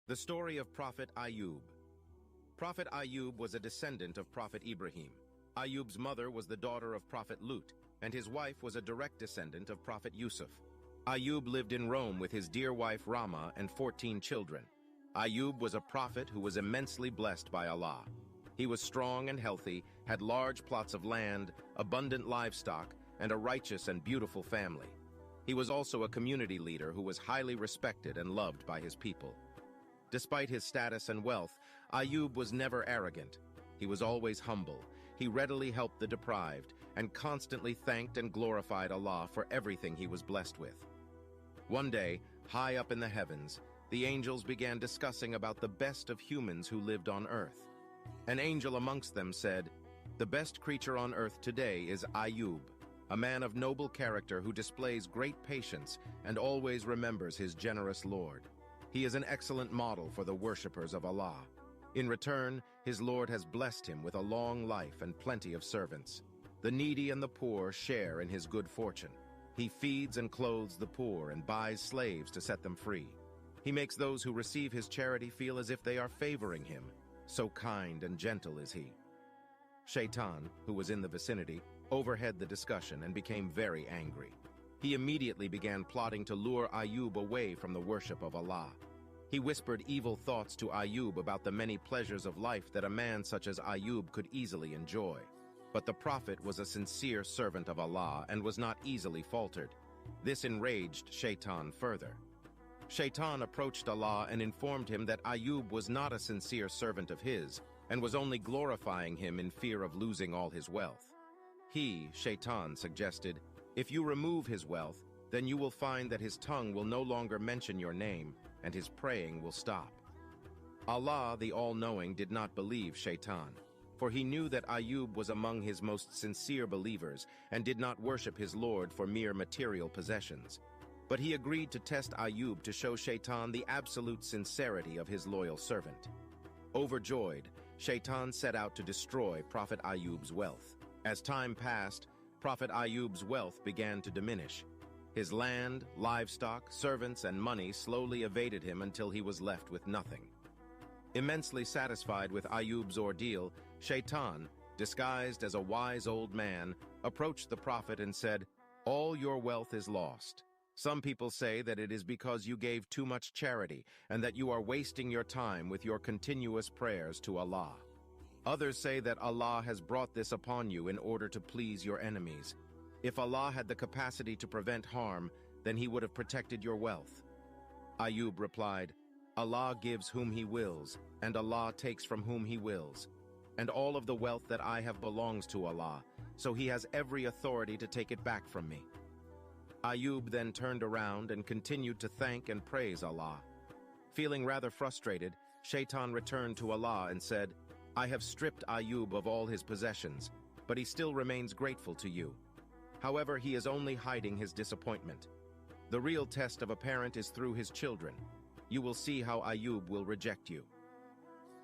The story of Prophet Ayub. Prophet Ayub was a descendant of Prophet Ibrahim. Ayub's mother was the daughter of Prophet Lut, and his wife was a direct descendant of Prophet Yusuf. Ayub lived in Rome with his dear wife Rama and 14 children. Ayub was a prophet who was immensely blessed by Allah. He was strong and healthy, had large plots of land, abundant livestock, and a righteous and beautiful family. He was also a community leader who was highly respected and loved by his people. Despite his status and wealth, Ayub was never arrogant. He was always humble. He readily helped the deprived and constantly thanked and glorified Allah for everything he was blessed with. One day, high up in the heavens, the angels began discussing about the best of humans who lived on earth. An angel amongst them said, "The best creature on earth today is Ayub, a man of noble character who displays great patience and always remembers his generous Lord. He is an excellent model for the worshippers of Allah. In return, his Lord has blessed him with a long life and plenty of servants. The needy and the poor share in his good fortune. He feeds and clothes the poor and buys slaves to set them free. He makes those who receive his charity feel as if they are favoring him. So kind and gentle is he." Shaitan, who was in the vicinity, overheard the discussion and became very angry. He immediately began plotting to lure Ayub away from the worship of Allah. He whispered evil thoughts to Ayub about the many pleasures of life that a man such as Ayub could easily enjoy. But the prophet was a sincere servant of Allah and was not easily faltered. This enraged Shaitan further. Shaitan approached Allah and informed him that Ayub was not a sincere servant of his and was only glorifying him in fear of losing all his wealth. He, Shaitan, suggested, "If you remove his wealth, then you will find that his tongue will no longer mention your name, and his praying will stop." Allah, the All-Knowing, did not believe Shaitan, for he knew that Ayub was among his most sincere believers and did not worship his Lord for mere material possessions. But he agreed to test Ayub to show Shaitan the absolute sincerity of his loyal servant. Overjoyed, Shaitan set out to destroy Prophet Ayub's wealth. As time passed, Prophet Ayub's wealth began to diminish. His land, livestock, servants, and money slowly evaded him until he was left with nothing. Immensely satisfied with Ayub's ordeal, Shaitan, disguised as a wise old man, approached the prophet and said, "All your wealth is lost. Some people say that it is because you gave too much charity and that you are wasting your time with your continuous prayers to Allah. Others say that Allah has brought this upon you in order to please your enemies. If Allah had the capacity to prevent harm, then he would have protected your wealth." Ayub replied, "Allah gives whom he wills, and Allah takes from whom he wills. And all of the wealth that I have belongs to Allah, so he has every authority to take it back from me." Ayub then turned around and continued to thank and praise Allah. Feeling rather frustrated, Shaitan returned to Allah and said, "I have stripped Ayub of all his possessions, but he still remains grateful to you. However, he is only hiding his disappointment. The real test of a parent is through his children. You will see how Ayub will reject you."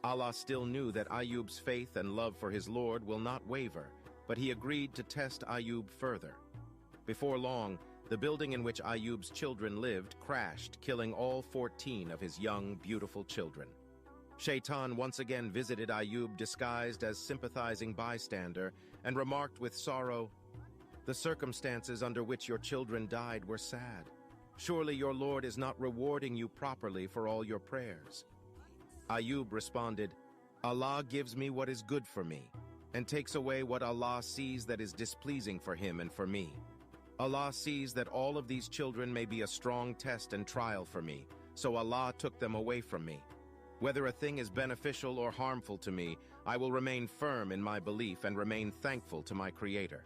Allah still knew that Ayub's faith and love for his Lord will not waver, but he agreed to test Ayub further. Before long, the building in which Ayub's children lived crashed, killing all 14 of his young, beautiful children. Shaitan once again visited Ayub disguised as sympathizing bystander and remarked with sorrow, "The circumstances under which your children died were sad. Surely your Lord is not rewarding you properly for all your prayers." Ayub responded, "Allah gives me what is good for me, and takes away what Allah sees that is displeasing for him and for me. Allah sees that all of these children may be a strong test and trial for me, so Allah took them away from me. Whether a thing is beneficial or harmful to me, I will remain firm in my belief and remain thankful to my Creator."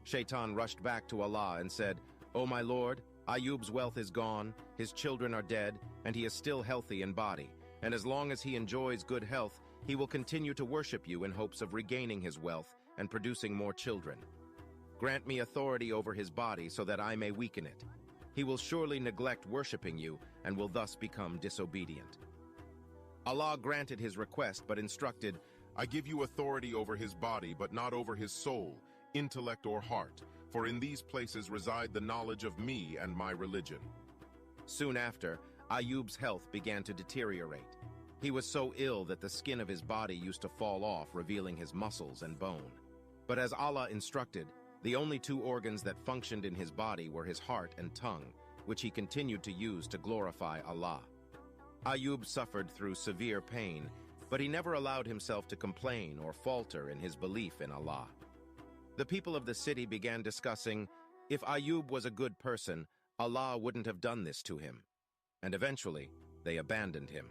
Shaitan rushed back to Allah and said, "O my Lord, Ayub's wealth is gone, his children are dead, and he is still healthy in body, and as long as he enjoys good health, he will continue to worship you in hopes of regaining his wealth and producing more children. Grant me authority over his body so that I may weaken it. He will surely neglect worshiping you and will thus become disobedient." Allah granted his request but instructed, "I give you authority over his body, but not over his soul, intellect, or heart, for in these places reside the knowledge of me and my religion." Soon after, Ayub's health began to deteriorate. He was so ill that the skin of his body used to fall off, revealing his muscles and bone. But as Allah instructed, the only two organs that functioned in his body were his heart and tongue, which he continued to use to glorify Allah. Ayub suffered through severe pain, but he never allowed himself to complain or falter in his belief in Allah. The people of the city began discussing, if Ayub was a good person, Allah wouldn't have done this to him. And eventually, they abandoned him.